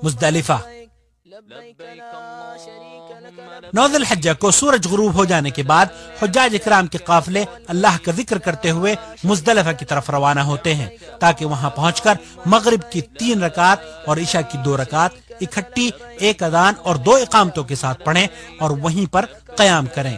مزدلفہ۔ 9 ذی الحجہ کو سورج غروب ہو جانے کے بعد حجاج اکرام کے قافلے اللہ کا ذکر کرتے ہوئے مزدلفہ کی طرف روانہ ہوتے ہیں تاکہ وہاں پہنچ کر مغرب کی 3 رکعت اور عشاء کی 2 رکعت اکٹھی 1 اذان اور 2 اقامتوں کے ساتھ پڑھیں اور وہیں پر قیام کریں۔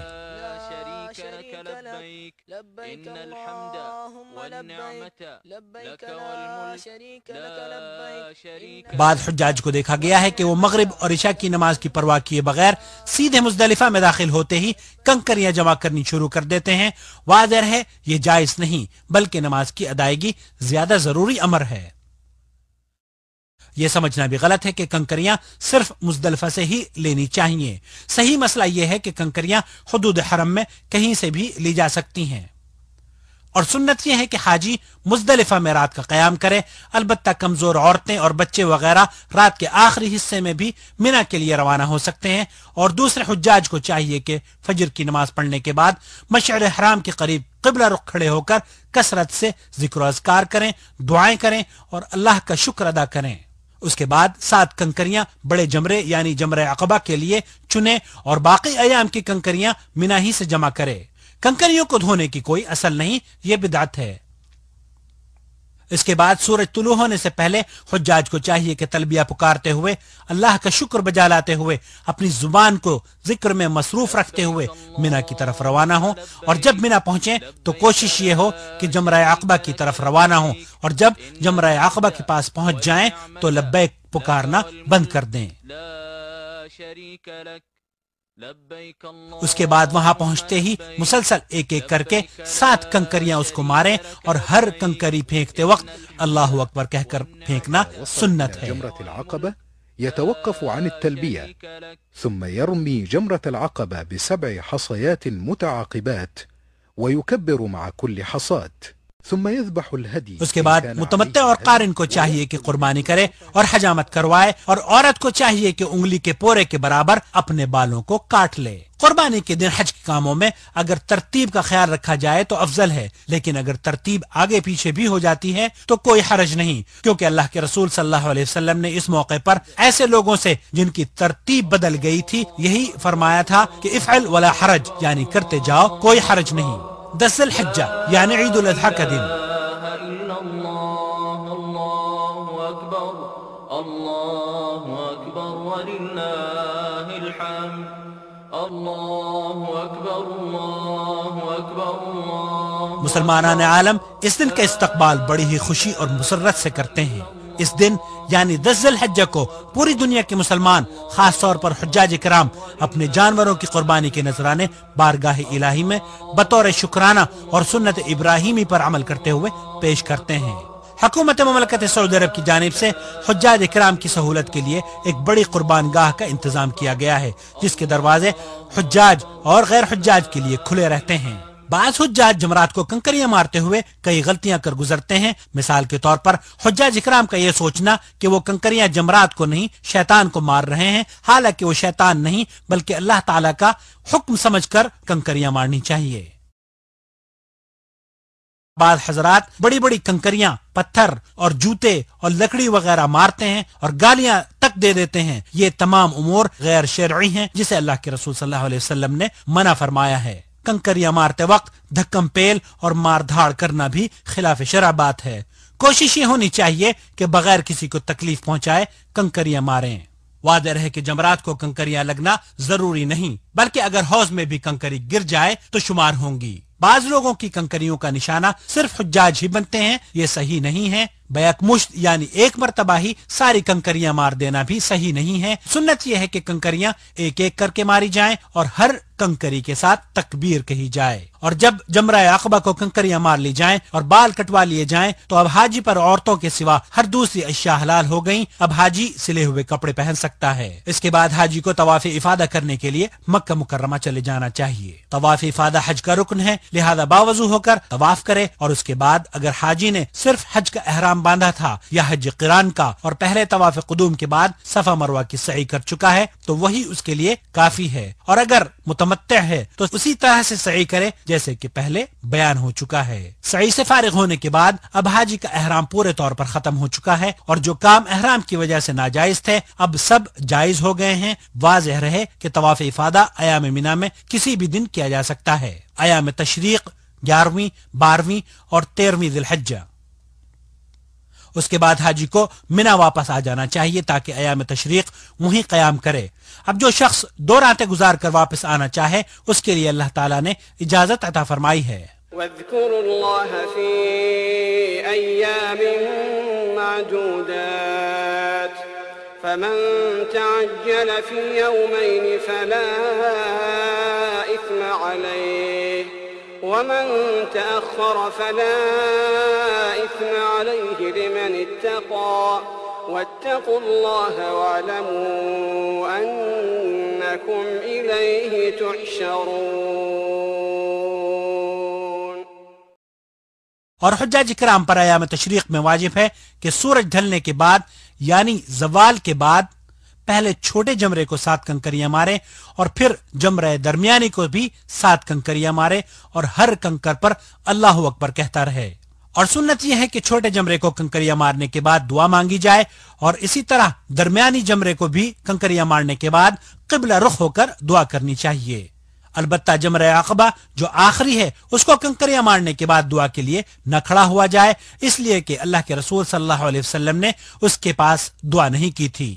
بعد حجاج کو دیکھا گیا ہے کہ وہ مغرب اور عشاء کی نماز کی پرواہ کیے بغیر سیدھے مزدلفہ میں داخل ہوتے ہی کنکریاں جمع کرنی شروع کر دیتے ہیں۔ واضح ہے یہ جائز نہیں بلکہ نماز کی ادائیگی زیادہ ضروری امر ہے۔ یہ سمجھنا بھی غلط ہے کہ کنکریاں صرف مزدلفہ سے ہی لینی چاہیے۔ صحیح مسئلہ یہ ہے کہ کنکریاں حدود حرم میں کہیں سے بھی لی جا سکتی ہیں، اور سنت یہ ہے کہ حاجی مزدلفہ میں رات کا قیام کرے۔ البتہ کمزور عورتیں اور بچے وغیرہ رات کے آخری حصے میں بھی منا کے لیے روانہ ہو سکتے ہیں، اور دوسرے حجاج کو چاہیے کہ فجر کی نماز پڑھنے کے بعد مشعر حرام کے قریب قبلہ رخ کھڑے ہو کر کثرت سے ذکر و اذکار کریں، دعائیں کریں اور اللہ کا شکر ادا کریں۔ اس کے بعد 7 کنکریاں بڑے جمرے یعنی جمرہ عقبہ کے لیے چنے اور باقی ایام کی کنکریاں منا ہی سے جمع کرے۔ کنکریوں کو دھونے کی کوئی اصل نہیں، یہ بدعت ہے۔ اس کے بعد سورج طلوع ہونے سے پہلے حجاج کو چاہیے کہ تلبیہ پکارتے ہوئے اللہ کا شکر بجا لاتے ہوئے اپنی زبان کو ذکر میں مصروف رکھتے ہوئے منا کی طرف روانہ ہوں، اور جب منا پہنچیں تو کوشش یہ ہو کہ جمرہ عقبہ کی طرف روانہ ہوں، اور جب جمرہ عقبہ کے پاس پہنچ جائیں تو لبیک پکارنا بند کر دیں۔ اس کے بعد وہاں پہنچتے ہی مسلسل ایک ایک کر کے 7 کنکریاں اس کو ماریں، اور ہر کنکری پھینکتے وقت اللہ اکبر کہہ کر پھینکنا سنت ہے۔ جمرة العقبة يتوقف عن التلبية ثم يرمي جمرة العقبة ب7 حصيات متعاقبات ويكبر مع كل حصاة ثم يذبح الهدي۔ اس کے بعد متمتع اور قارن کو چاہیے کہ قربانی کرے اور حجامت کروائے، اور عورت کو چاہیے کہ انگلی کے پورے کے برابر اپنے بالوں کو کاٹ لے۔ قربانی کے دن حج کے کاموں میں اگر ترتیب کا خیال رکھا جائے تو افضل ہے، لیکن اگر ترتیب آگے پیچھے بھی ہو جاتی ہے تو کوئی حرج نہیں، کیونکہ اللہ کے رسول صلی اللہ علیہ وسلم نے اس موقع پر ایسے لوگوں سے جن کی ترتیب بدل گئی تھی یہی فرمایا تھا کہ افعل ولا حرج، یعنی کرتے جاؤ کوئی حرج نہیں۔ 10 ذی الحجہ یعنی عید الاضحیٰ کا دن۔ مسلمانان عالم اس دن کا استقبال بڑی ہی خوشی اور مسرت سے کرتے ہیں۔ اس دن یعنی 10 ذی الحجہ کو پوری دنیا کے مسلمان خاص طور پر حجاج کرام اپنے جانوروں کی قربانی کے نذرانے بارگاہ الہی میں بطور شکرانہ اور سنت ابراہیمی پر عمل کرتے ہوئے پیش کرتے ہیں۔ حکومت مملکت سعودی عرب کی جانب سے حجاج کرام کی سہولت کے لیے ایک بڑی قربان گاہ کا انتظام کیا گیا ہے، جس کے دروازے حجاج اور غیر حجاج کے لیے کھلے رہتے ہیں۔ بعض حجاج جمرات کو کنکریاں مارتے ہوئے کئی غلطیاں کر گزرتے ہیں۔ مثال کے طور پر حجاج اکرام کا یہ سوچنا کہ وہ کنکریاں جمرات کو نہیں شیطان کو مار رہے ہیں، حالانکہ وہ شیطان نہیں بلکہ اللہ تعالیٰ کا حکم سمجھ کر کنکریاں مارنی چاہیے۔ بعض حضرات بڑی بڑی کنکریاں، پتھر اور جوتے اور لکڑی وغیرہ مارتے ہیں اور گالیاں تک دے دیتے ہیں۔ یہ تمام امور غیر شرعی ہیں جسے اللہ کے رسول صلی اللہ علیہ وسلم نے منع فرمایا ہے۔ کنکریاں مارتے وقت دھکم پیل اور مار دھاڑ کرنا بھی خلاف شرع بات ہے۔ کوشش یہ ہونی چاہیے کہ بغیر کسی کو تکلیف پہنچائے کنکریاں ماریں۔ واضح ہے کہ جمرات کو کنکریاں لگنا ضروری نہیں، بلکہ اگر حوض میں بھی کنکری گر جائے تو شمار ہوں گی۔ بعض لوگوں کی کنکریوں کا نشانہ صرف حجاج ہی بنتے ہیں، یہ صحیح نہیں ہے۔ بیک مشت یعنی ایک مرتبہ ہی ساری کنکریاں مار دینا بھی صحیح نہیں ہے۔ سنت یہ ہے کہ کنکریاں ایک ایک کر کے ماری جائیں اور ہر کنکری کے ساتھ تکبیر کہی جائے، اور جب جمرہ عقبہ کو کنکریاں مار لی جائیں اور بال کٹوا لیے جائیں تو اب حاجی پر عورتوں کے سوا ہر دوسری اشیاء حلال ہو گئیں۔ اب حاجی سلے ہوئے کپڑے پہن سکتا ہے۔ اس کے بعد حاجی کو طواف افادہ کرنے کے لیے مکہ مکرمہ چلے جانا چاہیے۔ طواف افادہ حج کا رکن ہے، لہذا باوضو ہو کر طواف کرے، اور اس کے بعد اگر حاجی نے صرف حج کا احرام باندھا تھا یا حج قران کا اور پہلے طواف قدوم کے بعد صفا مروہ کی سعی کر چکا ہے تو وہی اس کے لیے کافی ہے، اور اگر متمتع ہے تو اسی طرح سے سعی کرے جیسے کہ پہلے بیان ہو چکا ہے۔ سعی سے فارغ ہونے کے بعد اب حاجی کا احرام پورے طور پر ختم ہو چکا ہے، اور جو کام احرام کی وجہ سے ناجائز تھے اب سب جائز ہو گئے ہیں۔ واضح رہے کہ طواف افادہ ایام مینا میں کسی بھی دن کیا جا سکتا ہے، ایام تشریق 11ویں، 12ویں اور 13ویں ذی الحجہ۔ اس کے بعد حاجی کو مینا واپس آ جانا چاہیے تاکہ ایام تشریق وہیں قیام کرے۔ اب جو شخص 2 راتیں گزار کر واپس آنا چاہے اس کے لیے اللہ تعالیٰ نے اجازت عطا فرمائی ہے۔ واذكروا الله في أيام معدودات فمن تعجل في يومين فلا إثم عليه ومن تأخر فلا إثم عليه لمن اتقى واتقوا الله واعلموا أنكم إليه تحشرون۔ اور حجاج کرام پر ایام تشریق میں واجب ہے کہ سورج ڈھلنے کے بعد یعنی زوال کے بعد پہلے چھوٹے جمرے کو 7 کنکریاں مارے اور پھر جمرہ درمیانی کو بھی 7 کنکریاں مارے اور ہر کنکر پر اللہ اکبر کہتا رہے۔ اور سنت یہ ہے کہ چھوٹے جمرے کو کنکریاں مارنے کے بعد دعا مانگی جائے، اور اسی طرح درمیانی جمرے کو بھی کنکریاں مارنے کے بعد قبلہ رخ ہو کر دعا کرنی چاہیے۔ البتہ جمرہ عقبہ جو آخری ہے اس کو کنکریاں مارنے کے بعد دعا کے لیے نہ کھڑا ہوا جائے، اس لیے کہ اللہ کے رسول صلی اللہ علیہ وسلم نے اس کے پاس دعا نہیں کی تھی۔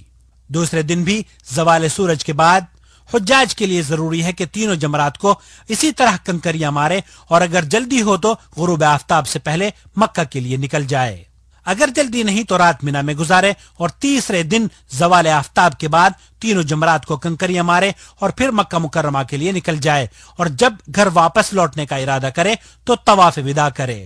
دوسرے دن بھی زوال سورج کے بعد حجاج کے لیے ضروری ہے کہ تینوں جمرات کو اسی طرح کنکریاں مارے، اور اگر جلدی ہو تو غروب آفتاب سے پہلے مکہ کے لیے نکل جائے۔ اگر جلدی نہیں تو رات مینا میں گزارے اور تیسرے دن زوال آفتاب کے بعد تینوں جمرات کو کنکریاں مارے اور پھر مکہ مکرمہ کے لیے نکل جائے، اور جب گھر واپس لوٹنے کا ارادہ کرے تو طواف وداع کرے۔